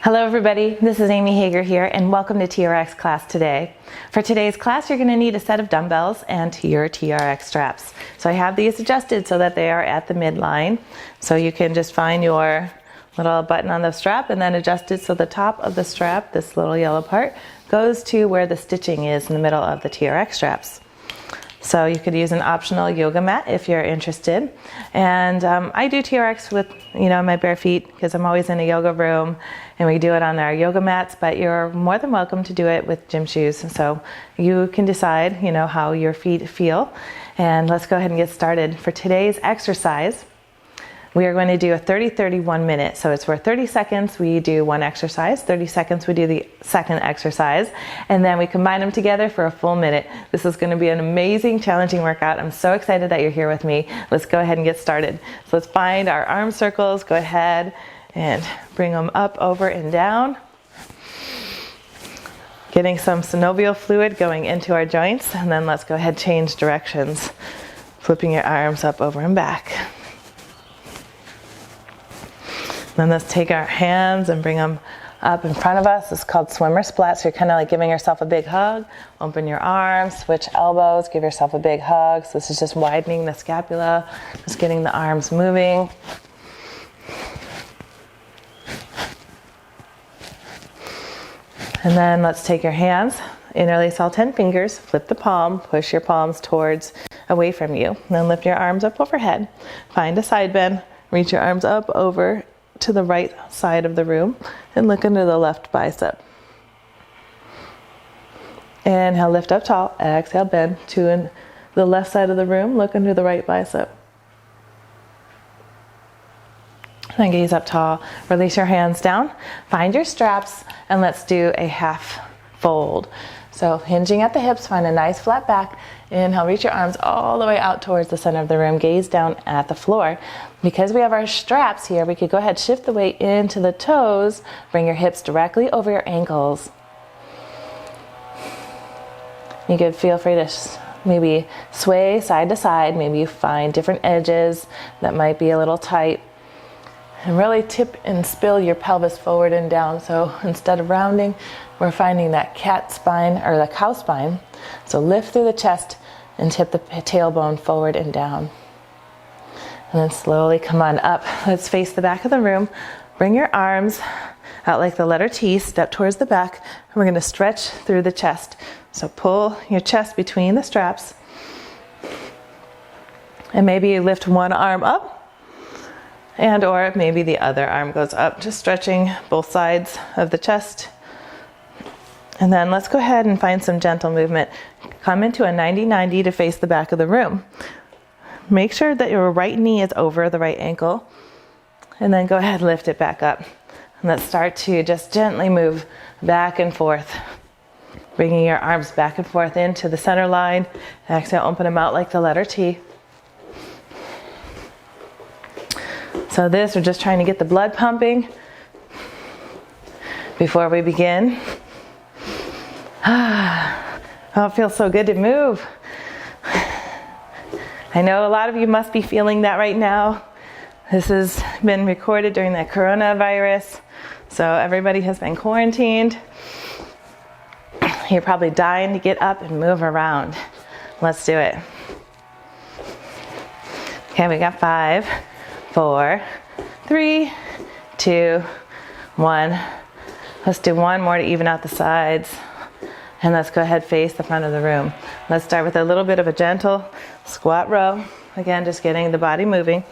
Hello everybody, this is Amy Hager here and welcome to TRX class today. For today's class you're going to need a set of dumbbells and your TRX straps. So I have these adjusted so that they are at the midline. So you can just find your little button on the strap and then adjust it so the top of the strap, this little yellow part, goes to where the stitching is in the middle of the TRX straps. So you could use an optional yoga mat if you're interested. And I do TRX with, my bare feet because I'm always in a yoga room and we do it on our yoga mats, but you're more than welcome to do it with gym shoes. So you can decide, how your feet feel. And let's go ahead and get started. For today's exercise, we are going to do a 30-30-1 minute. So it's for 30 seconds we do one exercise, 30 seconds we do the second exercise, and then we combine them together for a full minute. This is going to be an amazing, challenging workout. I'm so excited that you're here with me. Let's go ahead and get started. So let's find our arm circles. Go ahead and bring them up, over, and down. Getting some synovial fluid going into our joints, and then let's go ahead and change directions. Flipping your arms up, over, and back. Then let's take our hands and bring them up in front of us. It's called swimmer splat. So you're kind of like giving yourself a big hug. Open your arms, switch elbows, give yourself a big hug. So this is just widening the scapula, just getting the arms moving. And then let's take your hands, interlace all 10 fingers, flip the palm, push your palms towards, away from you. And then lift your arms up overhead. Find a side bend, reach your arms up over to the right side of the room and look under the left bicep. Inhale, lift up tall. Exhale, bend to the left side of the room. Look under the right bicep. Then gaze up tall. Release your hands down. Find your straps and let's do a half fold. So hinging at the hips, find a nice flat back. Inhale, reach your arms all the way out towards the center of the room. Gaze down at the floor. Because we have our straps here, we could go ahead, shift the weight into the toes. Bring your hips directly over your ankles. You could feel free to maybe sway side to side. Maybe you find different edges that might be a little tight. And really tip and spill your pelvis forward and down. So instead of rounding, we're finding that cat spine or the cow spine. So lift through the chest and tip the tailbone forward and down. And then slowly come on up. Let's face the back of the room. Bring your arms out like the letter T, step towards the back. And we're going to stretch through the chest. So pull your chest between the straps. And maybe you lift one arm up. And or maybe the other arm goes up, just stretching both sides of the chest. And then let's go ahead and find some gentle movement. Come into a 90-90 to face the back of the room. Make sure that your right knee is over the right ankle. And then go ahead and lift it back up. And let's start to just gently move back and forth. Bringing your arms back and forth into the center line. Exhale, open them out like the letter T. So this, we're just trying to get the blood pumping before we begin. Oh, it feels so good to move. I know a lot of you must be feeling that right now. This has been recorded during the coronavirus, so everybody has been quarantined. You're probably dying to get up and move around. Let's do it. Okay, we got 5, 4, 3, 2, 1. Let's do one more to even out the sides. And let's go ahead, face the front of the room. Let's start with a little bit of a gentle squat row. Again, just getting the body moving.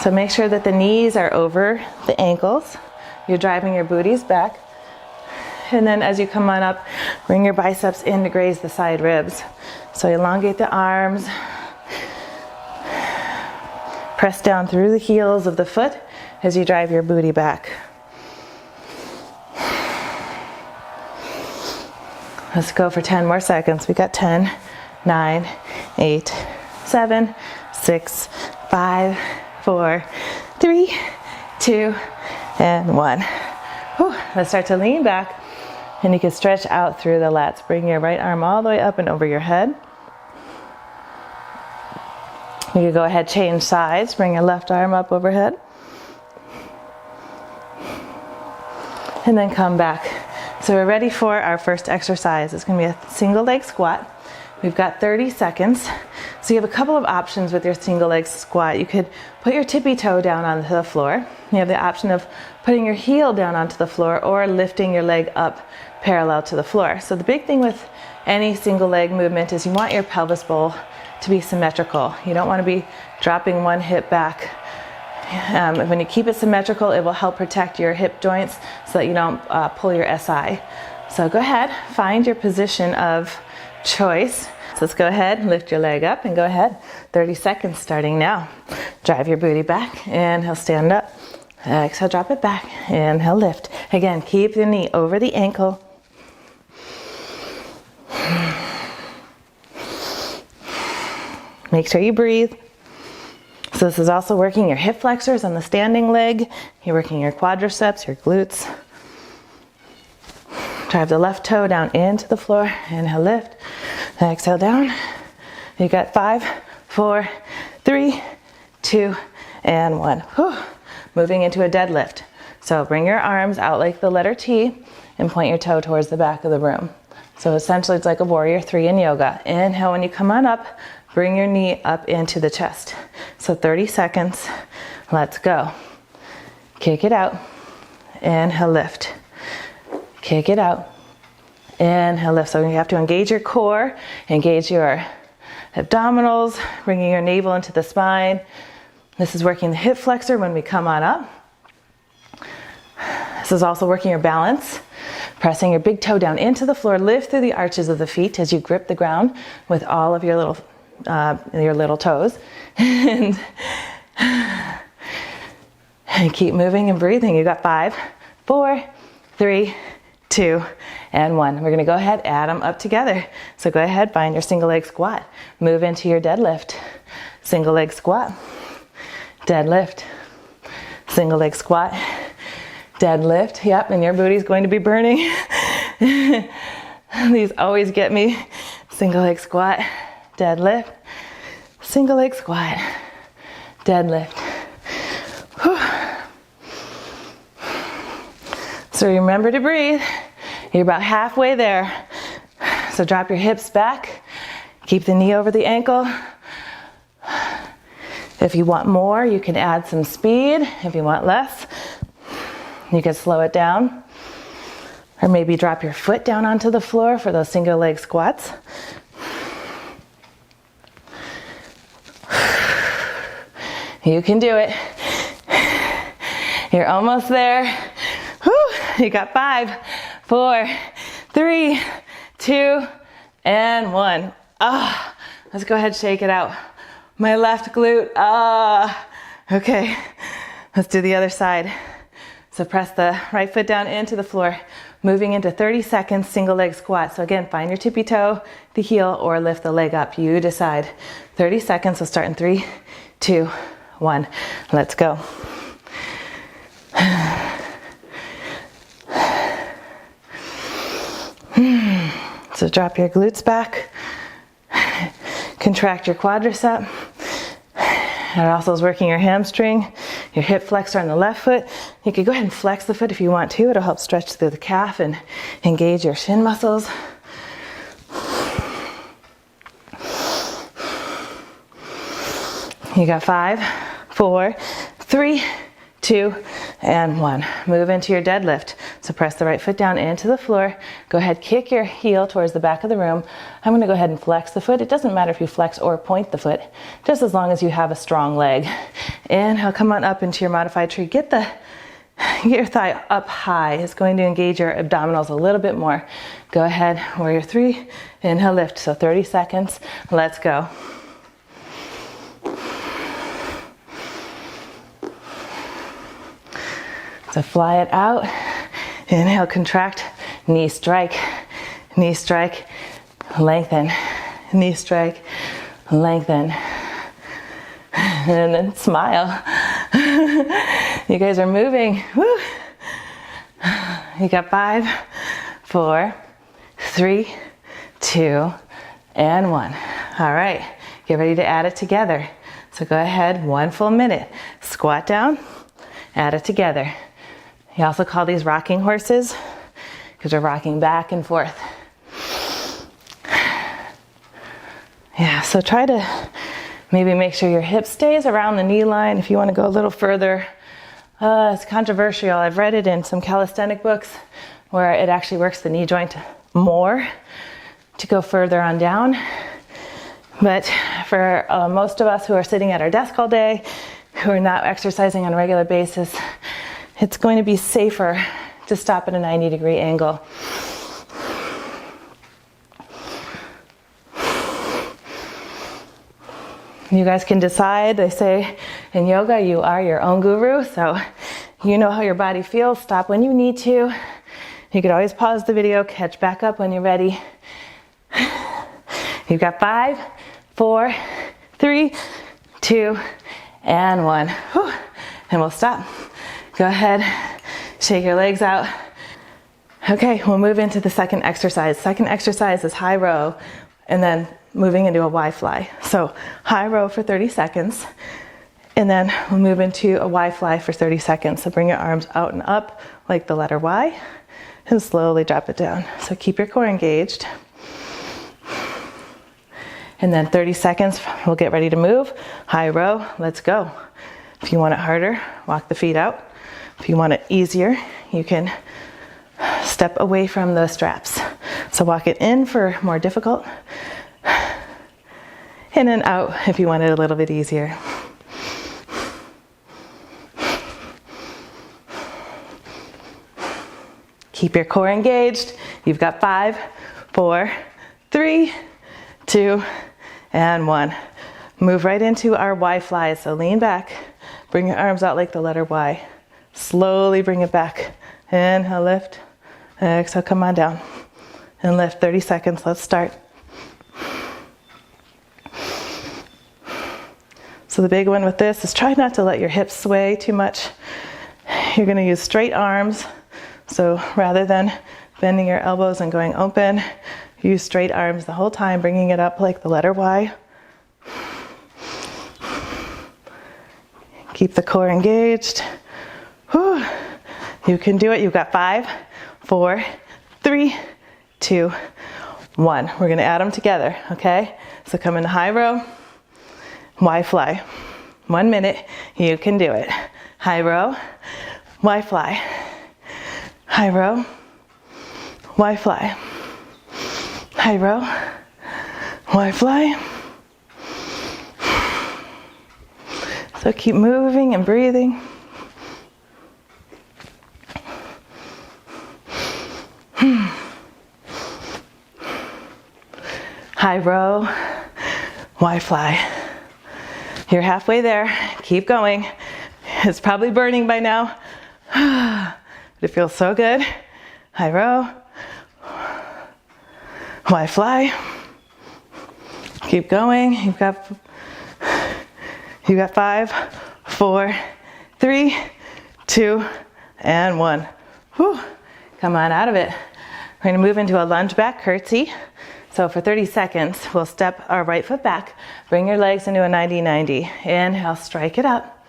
So make sure that the knees are over the ankles. You're driving your booties back. And then as you come on up, bring your biceps in to graze the side ribs. So elongate the arms. Press down through the heels of the foot as you drive your booty back. Let's go for 10 more seconds. We got 10, 9, 8, 7, 6, 5, 4, 3, 2, and 1. Whew. Let's start to lean back. And you can stretch out through the lats. Bring your right arm all the way up and over your head. You can go ahead, change sides, bring your left arm up overhead. And then come back. So we're ready for our first exercise. It's going to be a single leg squat. We've got 30 seconds. So you have a couple of options with your single leg squat. You could put your tippy toe down onto the floor. You have the option of putting your heel down onto the floor or lifting your leg up parallel to the floor. So the big thing with any single leg movement is you want your pelvis bowl to be symmetrical. You don't want to be dropping one hip back. When you keep it symmetrical, it will help protect your hip joints so that you don't pull your SI. So go ahead, find your position of choice. So let's go ahead and lift your leg up and go ahead. 30 seconds starting now. Drive your booty back. Inhale, stand up. Exhale, drop it back. Inhale, lift. Again, keep your knee over the ankle. Make sure you breathe. So this is also working your hip flexors on the standing leg. You're working your quadriceps, your glutes. Drive the left toe down into the floor. Inhale, lift. Exhale down. You got 5, 4, 3, 2, and 1. Whew. Moving into a deadlift. So bring your arms out like the letter T and point your toe towards the back of the room. So essentially it's like a warrior 3 in yoga. Inhale, when you come on up, bring your knee up into the chest. So 30 seconds. Let's go. Kick it out. Inhale, lift. Kick it out. Inhale, lift. So you have to engage your core, engage your abdominals, bringing your navel into the spine. This is working the hip flexor when we come on up. This is also working your balance, pressing your big toe down into the floor. Lift through the arches of the feet as you grip the ground with all of your little toes. And keep moving and breathing. You got 5, 4, 3, 2, and 1. We're going to go ahead, add them up together. So go ahead, find your single leg squat. Move into your deadlift. Single leg squat. Deadlift. Single leg squat. Deadlift. Yep, and your booty's going to be burning. These always get me. Single leg squat. Deadlift. Single leg squat. Deadlift. Whew. So remember to breathe. You're about halfway there. So drop your hips back. Keep the knee over the ankle. If you want more, you can add some speed. If you want less, you can slow it down. Or maybe drop your foot down onto the floor for those single leg squats. You can do it. You're almost there. Whew. You got 5, 4, 3, 2, and 1. Let's go ahead and shake it out. My left glute. Okay. Let's do the other side. So press the right foot down into the floor. Moving into 30 seconds, single leg squat. So again, find your tippy toe, the heel, or lift the leg up. You decide. 30 seconds. So start in 3, 2, 1. Let's go. So drop your glutes back. Contract your quadricep. It also is working your hamstring, your hip flexor on the left foot. You could go ahead and flex the foot if you want to. It'll help stretch through the calf and engage your shin muscles. You got 5, 4, 3, 2, and 1. Move into your deadlift. So press the right foot down into the floor. Go ahead, kick your heel towards the back of the room. I'm going to go ahead and flex the foot. It doesn't matter if you flex or point the foot, just as long as you have a strong leg. Inhale, come on up into your modified tree. Get your thigh up high. It's going to engage your abdominals a little bit more. Go ahead, warrior 3. Inhale, lift. So 30 seconds. Let's go. So fly it out. Inhale, contract, knee strike, lengthen, knee strike, lengthen, and then smile. You guys are moving. Woo. You got 5, 4, 3, 2, and 1. All right, get ready to add it together. So go ahead, 1 full minute. Squat down, add it together. You also call these rocking horses because you're rocking back and forth. Yeah, so try to maybe make sure your hip stays around the knee line. If you want to go a little further, it's controversial. I've read it in some calisthenic books where it actually works the knee joint more to go further on down. But for most of us who are sitting at our desk all day, who are not exercising on a regular basis, it's going to be safer to stop at a 90-degree angle. You guys can decide. They say in yoga, you are your own guru, so you know how your body feels. Stop when you need to. You could always pause the video, catch back up when you're ready. You've got 5, 4, 3, 2, and 1. Whew. And we'll stop. Go ahead, shake your legs out. Okay, we'll move into the second exercise. Second exercise is high row, and then moving into a Y fly. So high row for 30 seconds, and then we'll move into a Y fly for 30 seconds. So bring your arms out and up like the letter Y, and slowly drop it down. So keep your core engaged. And then 30 seconds, we'll get ready to move. High row, let's go. If you want it harder, walk the feet out. If you want it easier, you can step away from the straps. So walk it in for more difficult, in and out if you want it a little bit easier. Keep your core engaged. You've got 5, 4, 3, 2, and 1. Move right into our Y flies. So lean back, bring your arms out like the letter Y. Slowly bring it back. Inhale, lift. Exhale, come on down. And lift. 30 seconds. Let's start. So the big one with this is try not to let your hips sway too much. You're going to use straight arms. So rather than bending your elbows and going open, use straight arms the whole time, bringing it up like the letter Y. Keep the core engaged. Whew. You can do it. You've got 5, 4, 3, 2, 1. We're going to add them together, okay? So come into high row, Y fly. 1 minute. You can do it. High row, Y fly. High row, Y fly. High row, Y fly. So keep moving and breathing. High row, Y fly. You're halfway there. Keep going. It's probably burning by now. But it feels so good. High row, Y fly. Keep going. You've got 5, 4, 3, 2, and 1. Whew. Come on out of it. We're going to move into a lunge back curtsy. So for 30 seconds, we'll step our right foot back, bring your legs into a 90-90. Inhale, strike it up.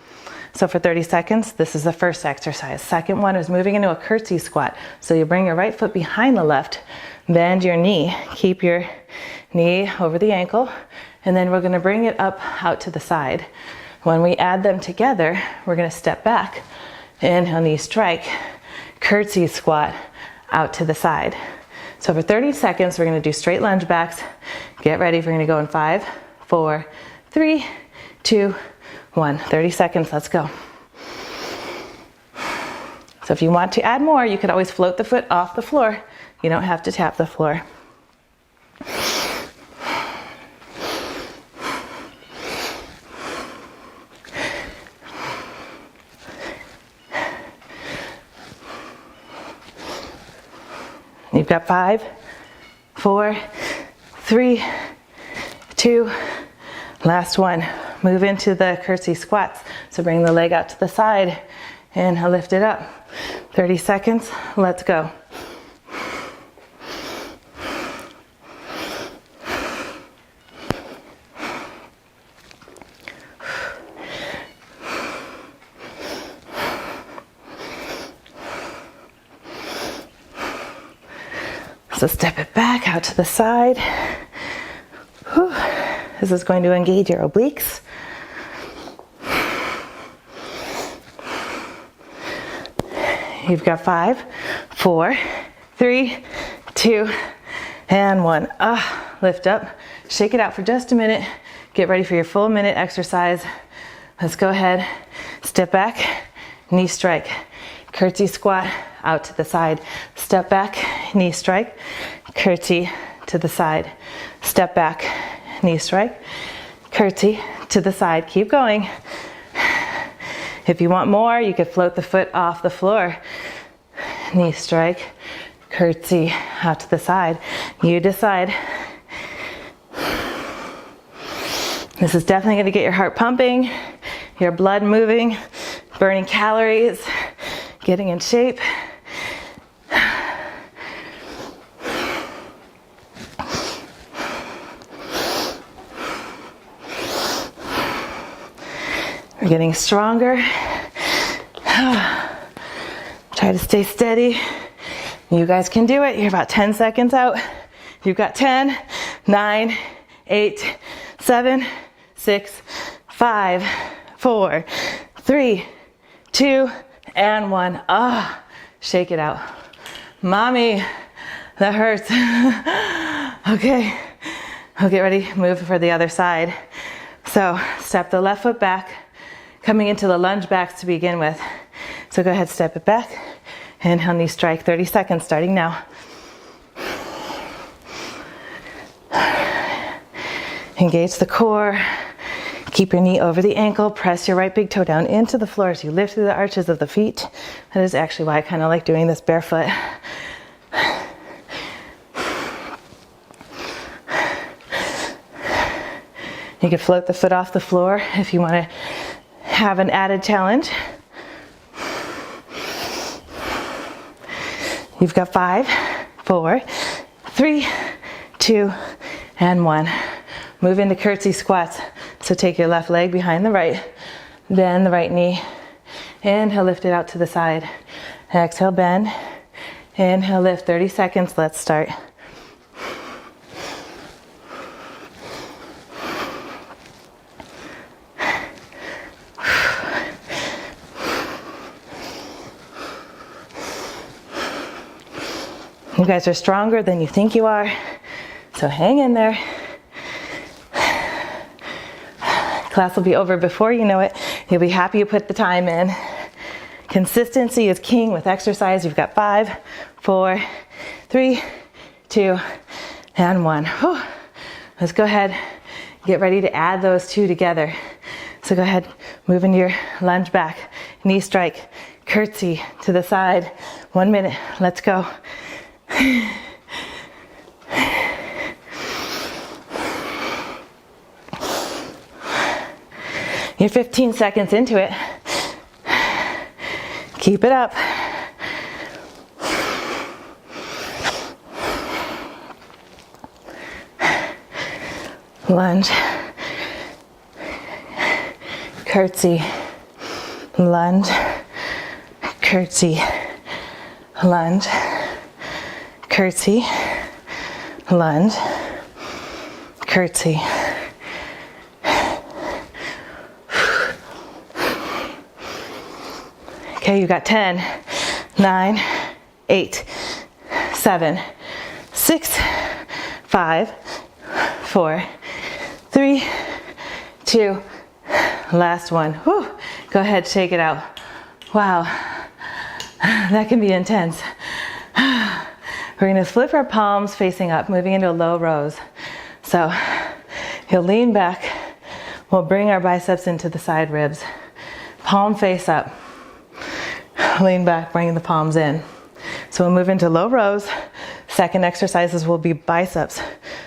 So for 30 seconds, this is the first exercise. Second one is moving into a curtsy squat. So you bring your right foot behind the left, bend your knee, keep your knee over the ankle, and then we're going to bring it up out to the side. When we add them together, we're going to step back, inhale, knee strike, curtsy squat, out to the side. So for 30 seconds, we're going to do straight lunge backs. Get ready. We're going to go in 5, 4, 3, 2, 1. 30 seconds. Let's go. So if you want to add more, you could always float the foot off the floor. You don't have to tap the floor. You've got 5, 4, 3, 2, last one. Move into the curtsy squats. So bring the leg out to the side and lift it up. 30 seconds, let's go. So step it back out to the side. Whew. This is going to engage your obliques. You've got 5, 4, 3, 2, and 1. Lift up, shake it out for just a minute. Get ready for your full minute exercise. Let's go ahead, step back, knee strike, curtsy squat, out to the side. Step back, knee strike, curtsy to the side. Step back, knee strike, curtsy to the side. Keep going. If you want more, you could float the foot off the floor. Knee strike, curtsy, out to the side. You decide. This is definitely going to get your heart pumping, your blood moving, burning calories, getting in shape. We're getting stronger. Try to stay steady. You guys can do it. You're about 10 seconds out. You've got 10, 9, 8, 7, 6, 5, 4, 3, 2, and 1. Shake it out. Mommy, that hurts. Okay, we'll get ready, move for the other side. So step the left foot back, coming into the lunge backs to begin with. So go ahead, step it back. Inhale, knee strike, 30 seconds starting now. Engage the core. Keep your knee over the ankle. Press your right big toe down into the floor as you lift through the arches of the feet. That is actually why I kind of like doing this barefoot. You can float the foot off the floor if you want to have an added challenge. You've got 5, 4, 3, 2, and 1. Move into curtsy squats. So take your left leg behind the right, bend the right knee. Inhale, lift it out to the side. Exhale, bend. Inhale, lift, 30 seconds. Let's start. You guys are stronger than you think you are, so hang in there. Class will be over before you know it. You'll be happy you put the time in. Consistency is king with exercise. You've got 5, 4, 3, 2, and 1. Whew. Let's go ahead, get ready to add those two together. So go ahead, move into your lunge back, knee strike, curtsy to the side. 1 minute, let's go. You're 15 seconds into it. Keep it up. Lunge, curtsy, lunge, curtsy, lunge, curtsy, lunge, curtsy. Okay, you got 10, 9, 8, 7, 6, 5, 4, 3, 2, last one. Whew. Go ahead, shake it out. Wow, that can be intense. We're gonna flip our palms facing up, moving into a low rose. So you'll lean back. We'll bring our biceps into the side ribs. Palm face up. Lean back, bring the palms in. So we'll move into low rose. Second exercises will be biceps.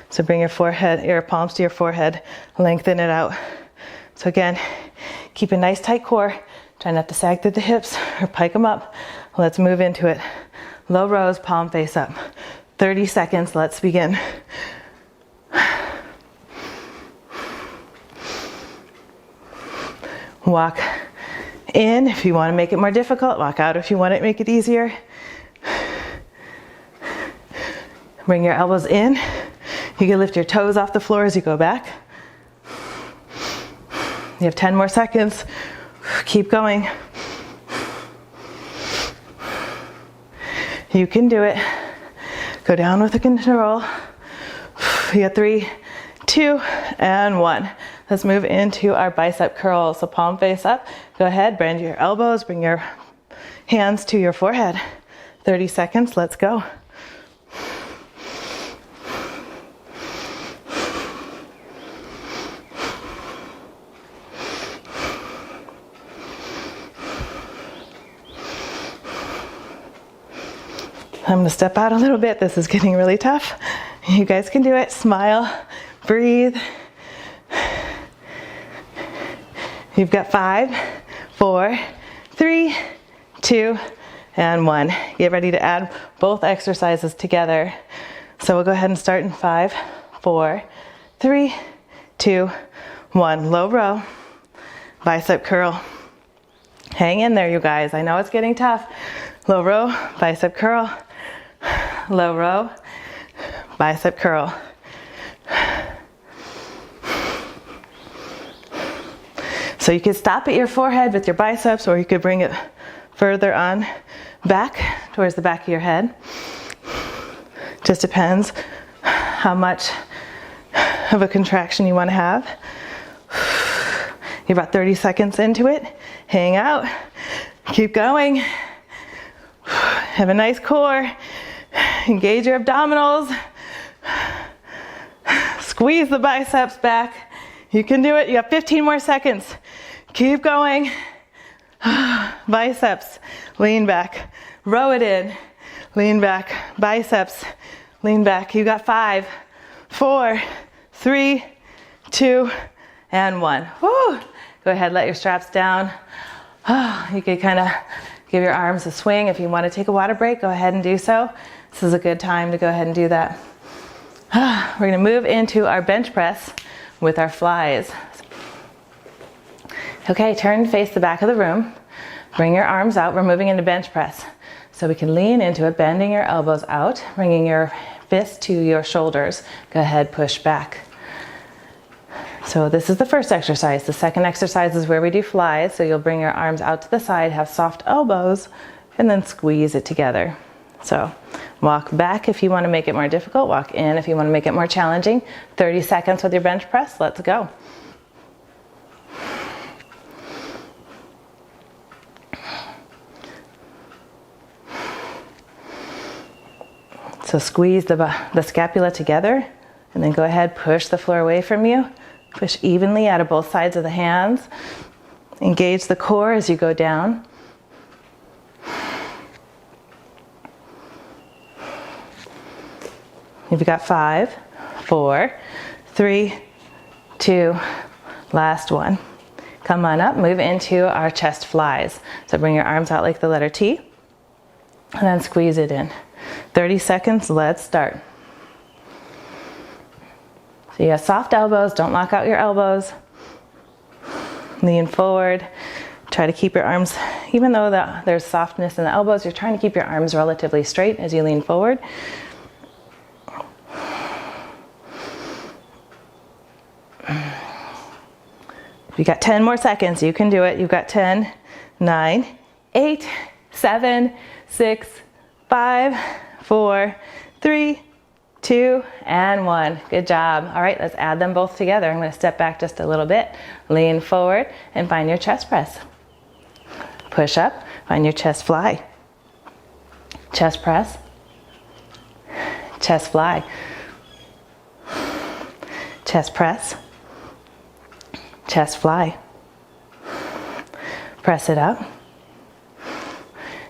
So bring your palms to your forehead, lengthen it out. So again, keep a nice tight core. Try not to sag through the hips or pike them up. Let's move into it. Low rose, palm face up. 30 seconds, let's begin. Walk in if you want to make it more difficult. Walk out if you want to make it easier. Bring your elbows in. You can lift your toes off the floor as you go back. You have 10 more seconds. Keep going. You can do it. Go down with the control. You got 3, 2, and 1. Let's move into our bicep curls. So palm face up. Go ahead, bend your elbows, bring your hands to your forehead. 30 seconds, let's go. I'm gonna step out a little bit. This is getting really tough. You guys can do it. Smile, breathe. You've got 5, 4, 3, 2, and 1. Get ready to add both exercises together. So we'll go ahead and start in 5, 4, 3, 2, 1. Low row, bicep curl. Hang in there, you guys. I know it's getting tough. Low row, bicep curl. Low row, bicep curl. So you could stop at your forehead with your biceps, or you could bring it further on back towards the back of your head. Just depends how much of a contraction you want to have. You're about 30 seconds into it. Hang out. Keep going. Have a nice core. Engage your abdominals. Squeeze the biceps back. You can do it. You have 15 more seconds. Keep going. Biceps. Lean back. Row it in. Lean back. Biceps. Lean back. You got 5, 4, 3, 2, and 1. Woo. Go ahead, let your straps down. You can kind of give your arms a swing. If you want to take a water break, go ahead and do so. This is a good time to go ahead and do that. We're going to move into our bench press with our flies. Okay, turn and face the back of the room. Bring your arms out. We're moving into bench press. So we can lean into it, bending your elbows out, bringing your fists to your shoulders. Go ahead, push back. So this is the first exercise. The second exercise is where we do flies. So you'll bring your arms out to the side, have soft elbows, and then squeeze it together. So walk back if you want to make it more difficult. Walk in if you want to make it more challenging. 30 seconds with your bench press. Let's go. So squeeze the scapula together, and then go ahead, push the floor away from you. Push evenly out of both sides of the hands. Engage the core as you go down. You've got 5, 4, 3, 2, last one. Come on up, move into our chest flies. So bring your arms out like the letter T, and then squeeze it in. 30 seconds, let's start. So you have soft elbows, don't lock out your elbows. Lean forward. Try to keep your arms, even though there's softness in the elbows, you're trying to keep your arms relatively straight as you lean forward. You got 10 more seconds, you can do it. You've got 10, 9, 8, 7, 6, 5, 4, 3, 2, and 1. Good job. All right, let's add them both together. I'm going to step back just a little bit, lean forward, and find your chest press. Push up, find your chest fly. Chest press, chest fly. Chest press, chest fly. Press it up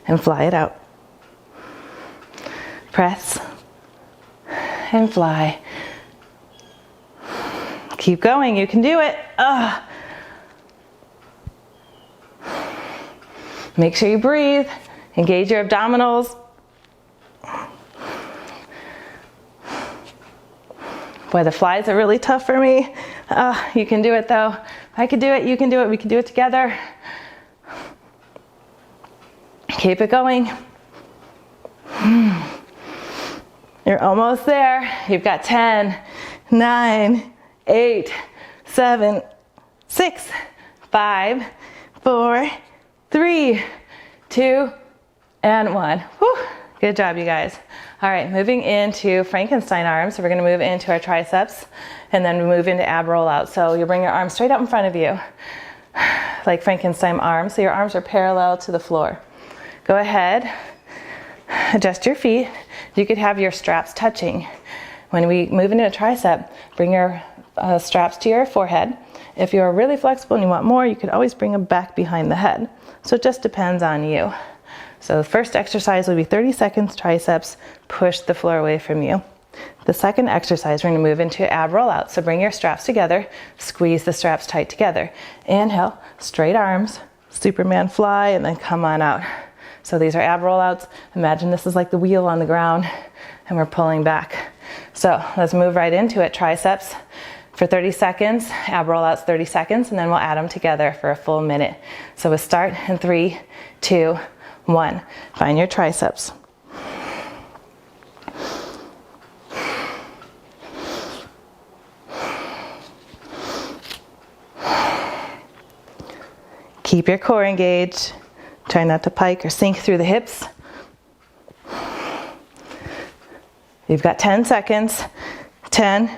and fly it out. Press and fly. Keep going, you can do it. Make sure you breathe. Engage your abdominals. Boy, the flies are really tough for me. You can do it though. If I could do it, you can do it. We can do it together. Keep it going. You're almost there. You've got 10, 9, 8, 7, 6, 5, 4, 3, 2, and 1. Whew. Good job, you guys. All right, moving into Frankenstein arms. So we're gonna move into our triceps and then move into ab rollout. So you'll bring your arms straight up in front of you, like Frankenstein arms. So your arms are parallel to the floor. Go ahead, adjust your feet. You could have your straps touching. When we move into a tricep, bring your straps to your forehead. If you're really flexible and you want more, you could always bring them back behind the head. So it just depends on you. So the first exercise would be 30 seconds triceps, push the floor away from you. The second exercise, we're gonna move into ab rollout. So bring your straps together, squeeze the straps tight together. Inhale, straight arms, Superman fly, and then come on out. So these are ab rollouts. Imagine this is like the wheel on the ground and we're pulling back. So let's move right into it. Triceps for 30 seconds, ab rollouts 30 seconds, and then we'll add them together for a full minute. So we'll start in 3, 2, 1. Find your triceps. Keep your core engaged. Try not to pike or sink through the hips. You've got 10 seconds. 10,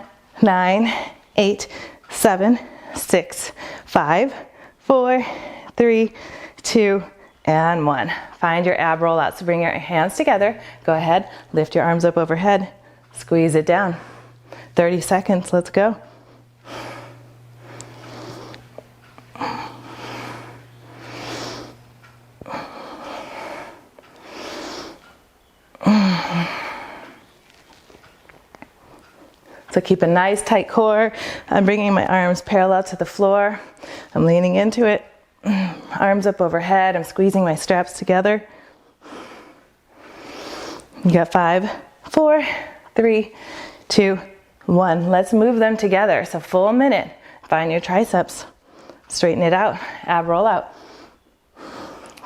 9, 8, 7, 6, 5, 4, 3, 2, and 1. Find your ab rollout. So bring your hands together. Go ahead, lift your arms up overhead. Squeeze it down. 30 seconds, let's go. So keep a nice tight core. I'm bringing my arms parallel to the floor. I'm leaning into it. Arms up overhead. I'm squeezing my straps together. You got 5, 4, 3, 2, 1. Let's move them together. So full minute. Find your triceps. Straighten it out. Ab roll out.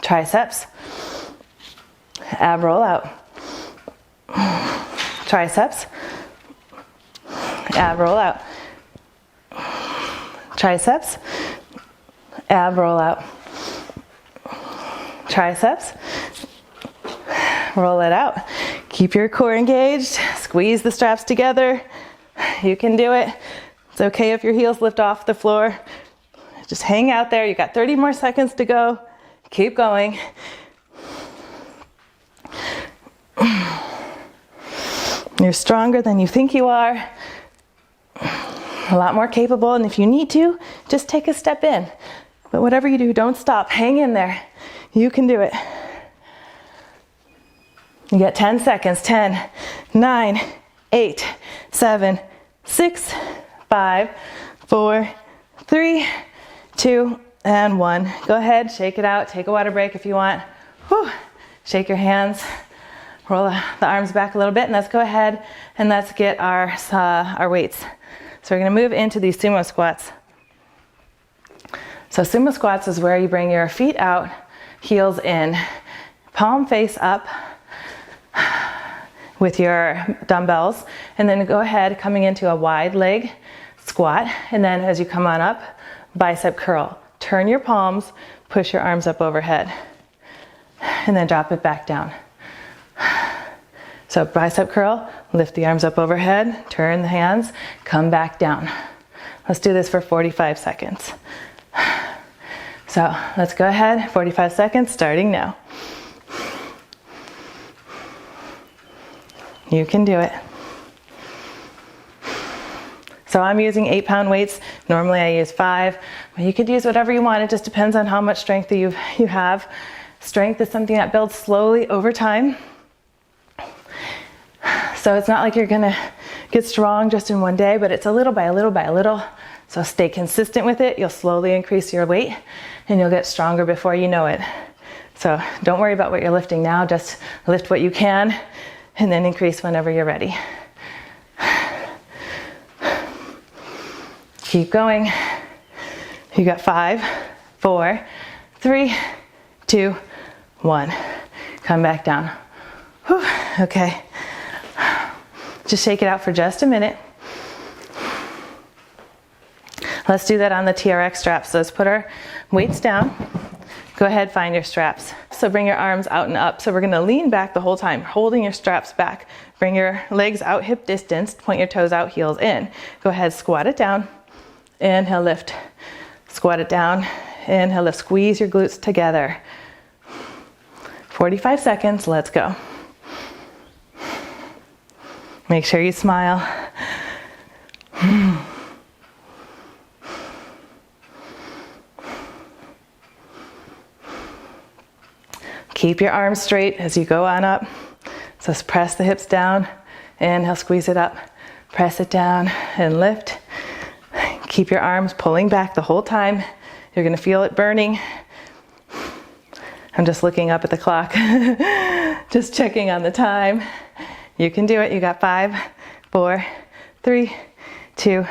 Triceps. Ab roll out. Triceps. Ab roll out. Triceps. Ab roll out. Triceps. Roll it out. Keep your core engaged. Squeeze the straps together. You can do it. It's okay if your heels lift off the floor. Just hang out there. You got 30 more seconds to go. Keep going. You're stronger than you think you are. A lot more capable, and if you need to, just take a step in. But whatever you do, don't stop. Hang in there. You can do it. You got 10 seconds. 10, 9, 8, 7, 6, 5, 4, 3, 2, and 1. Go ahead, shake it out. Take a water break if you want. Whew. Shake your hands. Roll the arms back a little bit, and let's go ahead and let's get our weights. So we're going to move into these sumo squats. So sumo squats is where you bring your feet out, heels in, palm face up with your dumbbells, and then go ahead coming into a wide leg squat, and then as you come on up, bicep curl. Turn your palms, push your arms up overhead, and then drop it back down. So bicep curl, lift the arms up overhead, turn the hands, come back down. Let's do this for 45 seconds. So let's go ahead, 45 seconds, starting now. You can do it. So I'm using 8-pound weights. Normally I use 5, but you could use whatever you want. It just depends on how much strength you have. Strength is something that builds slowly over time. So it's not like you're gonna get strong just in one day, but it's a little by a little by a little. So stay consistent with it. You'll slowly increase your weight and you'll get stronger before you know it. So don't worry about what you're lifting now. Just lift what you can and then increase whenever you're ready. Keep going. You got 5, 4, 3, 2, 1. Come back down. Whew. Okay. Just shake it out for just a minute. Let's do that on the TRX straps. So let's put our weights down. Go ahead, find your straps. So bring your arms out and up. So we're gonna lean back the whole time, holding your straps back. Bring your legs out hip distance, point your toes out, heels in. Go ahead, squat it down. Inhale, lift. Squat it down. Inhale, lift. Squeeze your glutes together. 45 seconds, let's go. Make sure you smile. Keep your arms straight as you go on up. So press the hips down. Inhale, squeeze it up. Press it down and lift. Keep your arms pulling back the whole time. You're gonna feel it burning. I'm just looking up at the clock. Just checking on the time. You can do it. You got 5, 4, 3, 2,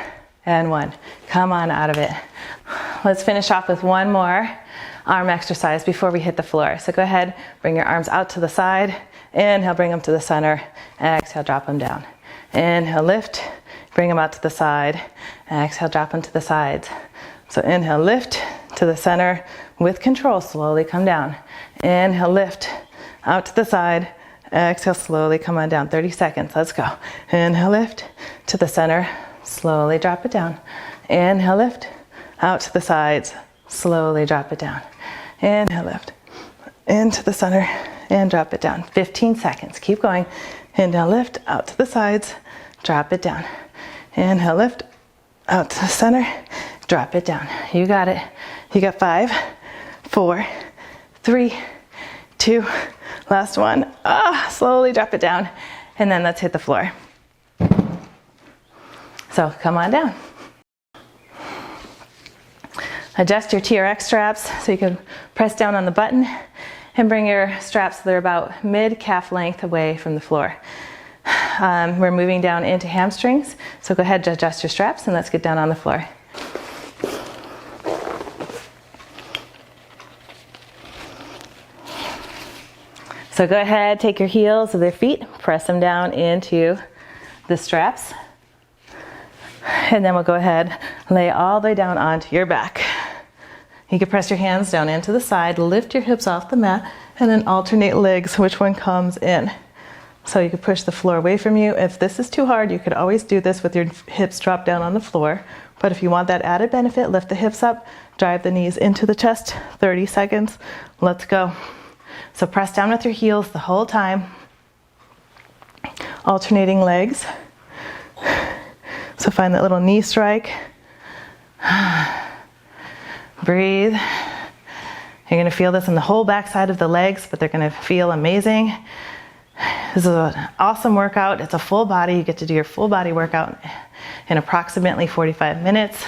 and 1. Come on out of it. Let's finish off with one more arm exercise before we hit the floor. So go ahead, bring your arms out to the side. Inhale, bring them to the center. Exhale, drop them down. Inhale, lift. Bring them out to the side. Exhale, drop them to the sides. So inhale, lift to the center with control. Slowly come down. Inhale, lift out to the side. Exhale, slowly come on down. 30 seconds. Let's go. Inhale, lift to the center. Slowly drop it down. Inhale, lift out to the sides. Slowly drop it down. Inhale, lift into the center and drop it down. 15 seconds. Keep going. Inhale, lift out to the sides. Drop it down. Inhale, lift out to the center. Drop it down. You got it. You got 5, 4, 3, 2, last one. Slowly drop it down. And then let's hit the floor. So come on down. Adjust your TRX straps so you can press down on the button and bring your straps so they're about mid-calf length away from the floor. We're moving down into hamstrings, so go ahead and adjust your straps and let's get down on the floor. So go ahead, take your heels of their feet, press them down into the straps, and then we'll go ahead, lay all the way down onto your back. You can press your hands down into the side, lift your hips off the mat, and then alternate legs, which one comes in. So you can push the floor away from you. If this is too hard, you could always do this with your hips dropped down on the floor. But if you want that added benefit, lift the hips up, drive the knees into the chest, 30 seconds. Let's go. So press down with your heels the whole time. Alternating legs. So find that little knee strike. Breathe. You're gonna feel this in the whole back side of the legs, but they're gonna feel amazing. This is an awesome workout. It's a full body. You get to do your full body workout in approximately 45 minutes.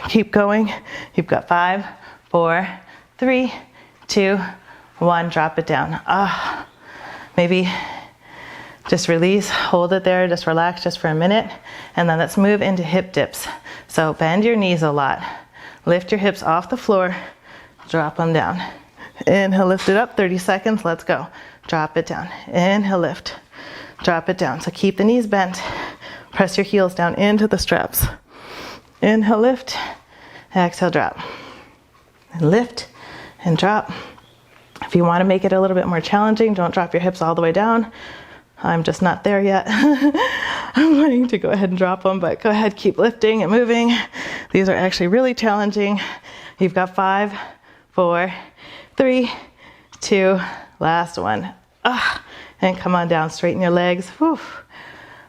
Keep going. You've got 5, 4, 3, 2, 1. Drop it down. Maybe just release, hold it there, just relax just for a minute. And then let's move into hip dips. So bend your knees a lot. Lift your hips off the floor, drop them down. Inhale, lift it up, 30 seconds, let's go. Drop it down. Inhale, lift. Drop it down. So keep the knees bent. Press your heels down into the straps. Inhale, lift. Exhale, drop. And lift and drop. If you want to make it a little bit more challenging, don't drop your hips all the way down. I'm just not there yet. I'm wanting to go ahead and drop them, but go ahead, keep lifting and moving. These are actually really challenging. You've got 5, 4, 3, 2, last one. And come on down, straighten your legs. Whew.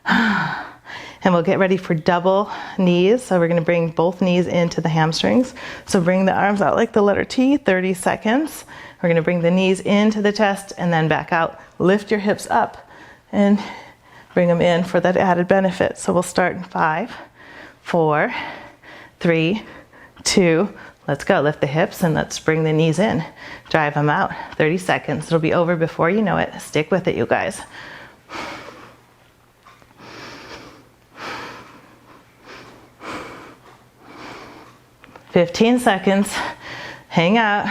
And we'll get ready for double knees. So we're gonna bring both knees into the hamstrings. So bring the arms out like the letter T, 30 seconds. We're gonna bring the knees into the chest and then back out. Lift your hips up and bring them in for that added benefit. So we'll start in 5, 4, 3, 2, let's go. Lift the hips and let's bring the knees in. Drive them out, 30 seconds. It'll be over before you know it. Stick with it, you guys. "15 seconds, hang out.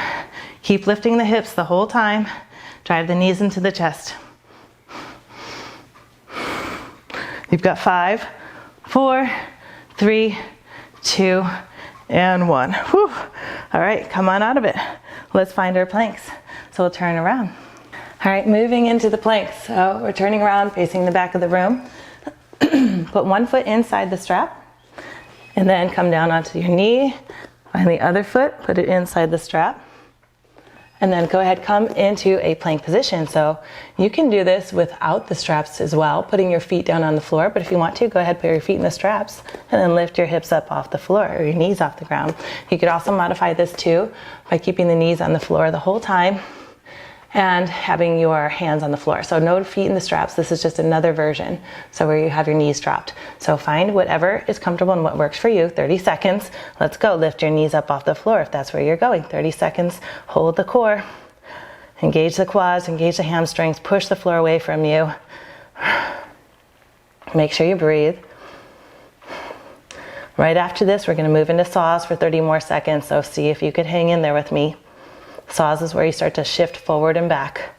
Keep lifting the hips the whole time. Drive the knees into the chest. You've got 5, 4, 3, 2, and 1. Whew. All right, come on out of it. Let's find our planks. So we'll turn around. All right, moving into the planks. So we're turning around, facing the back of the room. Put one foot inside the strap, and then come down onto your knee. Find the other foot, put it inside the strap, and then go ahead, come into a plank position. So you can do this without the straps as well, putting your feet down on the floor, but if you want to, go ahead, put your feet in the straps, and then lift your hips up off the floor, or your knees off the ground. You could also modify this too by keeping the knees on the floor the whole time, and having your hands on the floor. So no feet in the straps, this is just another version. So where you have your knees dropped. So find whatever is comfortable and what works for you. 30 seconds, let's go. Lift your knees up off the floor if that's where you're going. 30 seconds, hold the core. Engage the quads, engage the hamstrings, push the floor away from you. Make sure you breathe. Right after this, we're gonna move into saws for 30 more seconds. So see if you could hang in there with me. Saws is where you start to shift forward and back.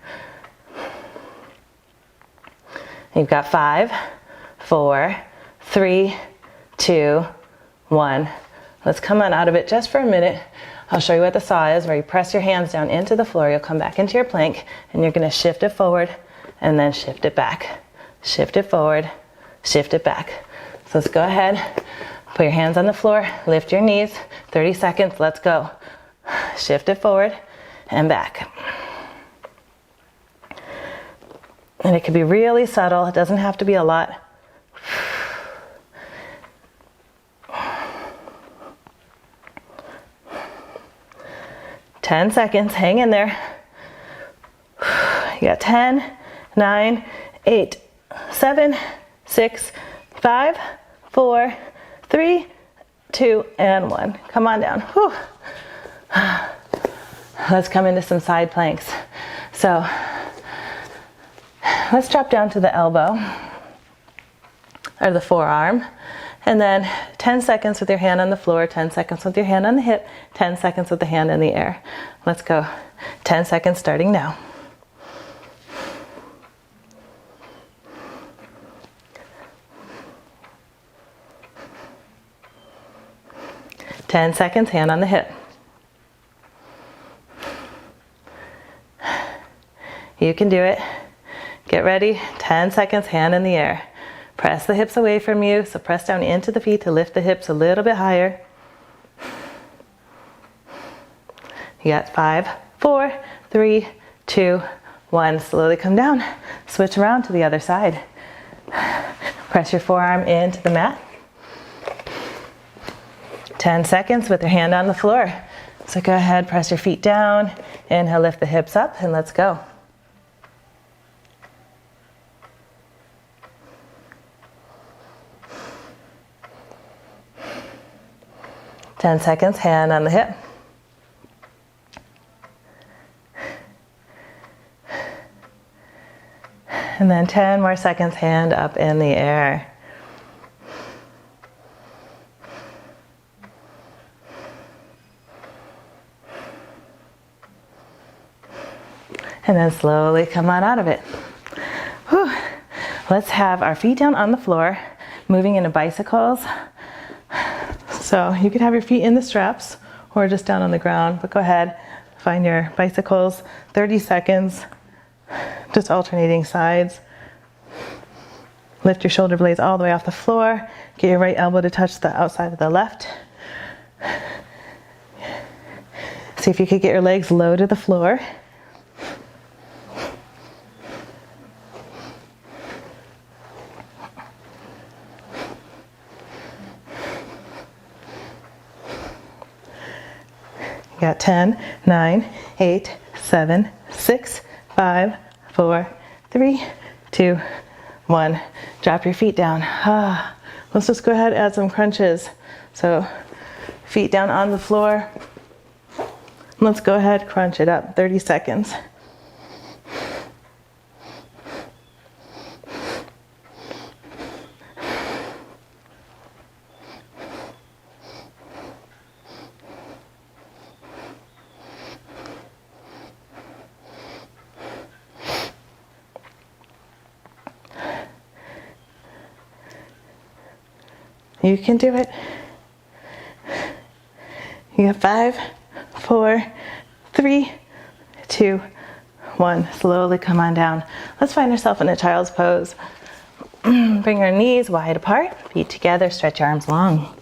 You've got 5, 4, 3, 2, 1. Let's come on out of it just for a minute. I'll show you what the saw is, where you press your hands down into the floor. You'll come back into your plank, and you're gonna shift it forward and then shift it back. Shift it forward, shift it back. So let's go ahead, put your hands on the floor, lift your knees, 30 seconds, let's go. Shift it forward and back. And it can be really subtle, it doesn't have to be a lot. Ten seconds, hang in there. You got 10, 9, 8, 7, 6, 5, 4, 3, 2, and 1. Come on down. Whew. Let's come into some side planks. So let's drop down to the elbow or the forearm, and then 10 seconds with your hand on the floor, 10 seconds with your hand on the hip, 10 seconds with the hand in the air. Let's go. 10 seconds starting now. Ten seconds, hand on the hip. You can do it. Get ready. 10 seconds, hand in the air. Press the hips away from you, so press down into the feet to lift the hips a little bit higher. You got 5, 4, 3, 2, 1. Slowly come down. Switch around to the other side. Press your forearm into the mat. 10 seconds with your hand on the floor. So go ahead, press your feet down. Inhale, lift the hips up, and let's go. 10 seconds, hand on the hip. And then 10 more seconds, hand up in the air. And then slowly come on out of it. Whew. Let's have our feet down on the floor, moving into bicycles. So you could have your feet in the straps or just down on the ground, but go ahead, find your bicycles, 30 seconds, just alternating sides. Lift your shoulder blades all the way off the floor. Get your right elbow to touch the outside of the left. See if you could get your legs low to the floor. You got 10, 9, 8, 7, 6, 5, 4, 3, 2, 1. Drop your feet down. Let's just go ahead and add some crunches. So feet down on the floor. Let's go ahead, crunch it up, 30 seconds. You can do it. You got 5, 4, 3, 2, 1. Slowly come on down. Let's find ourselves in a child's pose. Bring our knees wide apart, feet together, stretch your arms long.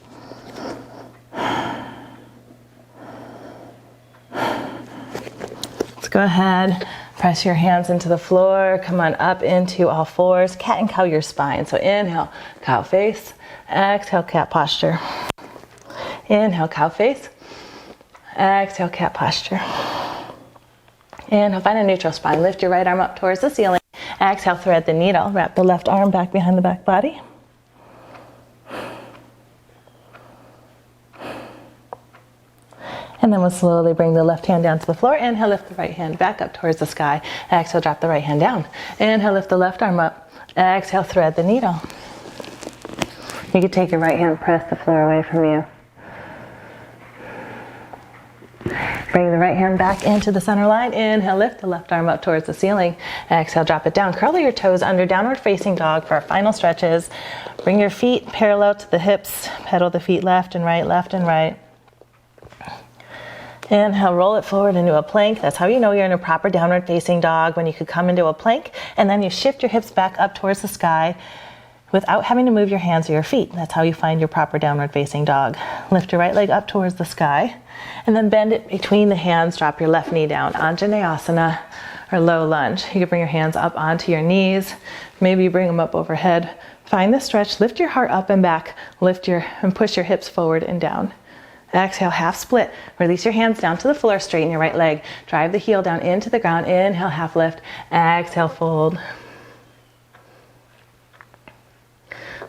Let's go ahead, press your hands into the floor, come on up into all fours, cat and cow your spine. So inhale, cow face, exhale, cat posture. Inhale, cow face, exhale, cat posture. Inhale, find a neutral spine, lift your right arm up towards the ceiling. Exhale, thread the needle, wrap the left arm back behind the back body. And then we'll slowly bring the left hand down to the floor. Inhale, lift the right hand back up towards the sky. Exhale, drop the right hand down. Inhale, lift the left arm up. Exhale, thread the needle. You can take your right hand, press the floor away from you. Bring the right hand back into the center line. Inhale, lift the left arm up towards the ceiling. Exhale, drop it down. Curl your toes under, downward facing dog for our final stretches. Bring your feet parallel to the hips. Pedal the feet left and right, left and right. Inhale, roll it forward into a plank. That's how you know you're in a proper downward facing dog, when you could come into a plank and then you shift your hips back up towards the sky without having to move your hands or your feet. That's how you find your proper downward facing dog. Lift your right leg up towards the sky and then bend it between the hands. Drop your left knee down, Anjaneyasana or low lunge. You can bring your hands up onto your knees. Maybe you bring them up overhead. Find the stretch, lift your heart up and back, and push your hips forward and down. Exhale, half split. Release your hands down to the floor, straighten your right leg. Drive the heel down into the ground. Inhale, half lift. Exhale, fold.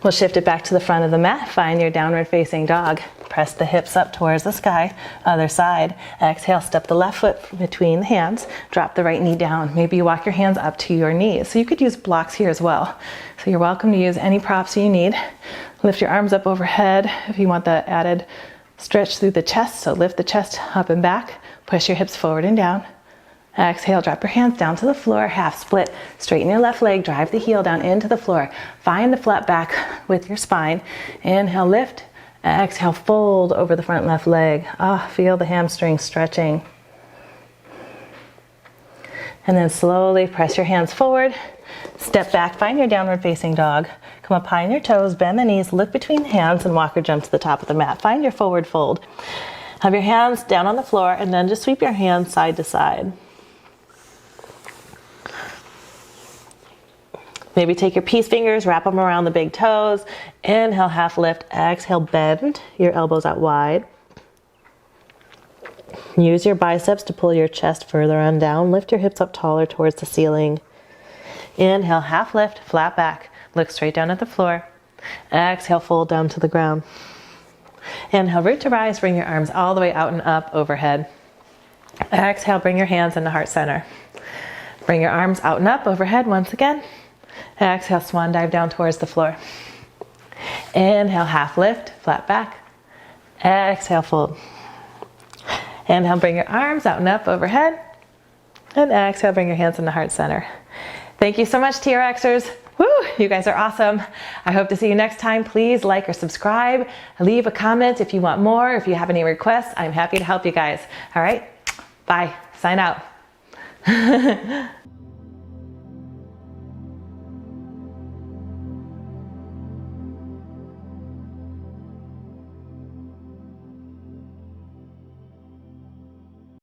We'll shift it back to the front of the mat. Find your downward facing dog. Press the hips up towards the sky. Other side. Exhale, step the left foot between the hands. Drop the right knee down. Maybe you walk your hands up to your knees. So you could use blocks here as well. So you're welcome to use any props you need. Lift your arms up overhead if you want that added stretch through the chest. So lift the chest up and back. Push your hips forward and down. Exhale, drop your hands down to the floor, half split. Straighten your left leg, drive the heel down into the floor. Find the flat back with your spine. Inhale, lift. Exhale, fold over the front left leg. Feel the hamstrings stretching. And then slowly press your hands forward. Step back, find your downward facing dog. Come up high on your toes, bend the knees, look between the hands, and walk or jump to the top of the mat. Find your forward fold. Have your hands down on the floor, and then just sweep your hands side to side. Maybe take your peace fingers, wrap them around the big toes. Inhale, half lift. Exhale, bend your elbows out wide. Use your biceps to pull your chest further on down. Lift your hips up taller towards the ceiling. Inhale, half lift, flat back. Look straight down at the floor. Exhale, fold down to the ground. Inhale, root to rise. Bring your arms all the way out and up overhead. Exhale, bring your hands into heart center. Bring your arms out and up overhead once again. Exhale, swan dive down towards the floor. Inhale, half lift, flat back. Exhale, fold. Inhale, bring your arms out and up overhead. And exhale, bring your hands into heart center. Thank you so much, TRXers. Woo, you guys are awesome. I hope to see you next time. Please like or subscribe. Leave a comment if you want more. If you have any requests, I'm happy to help you guys. All right, bye. Sign out.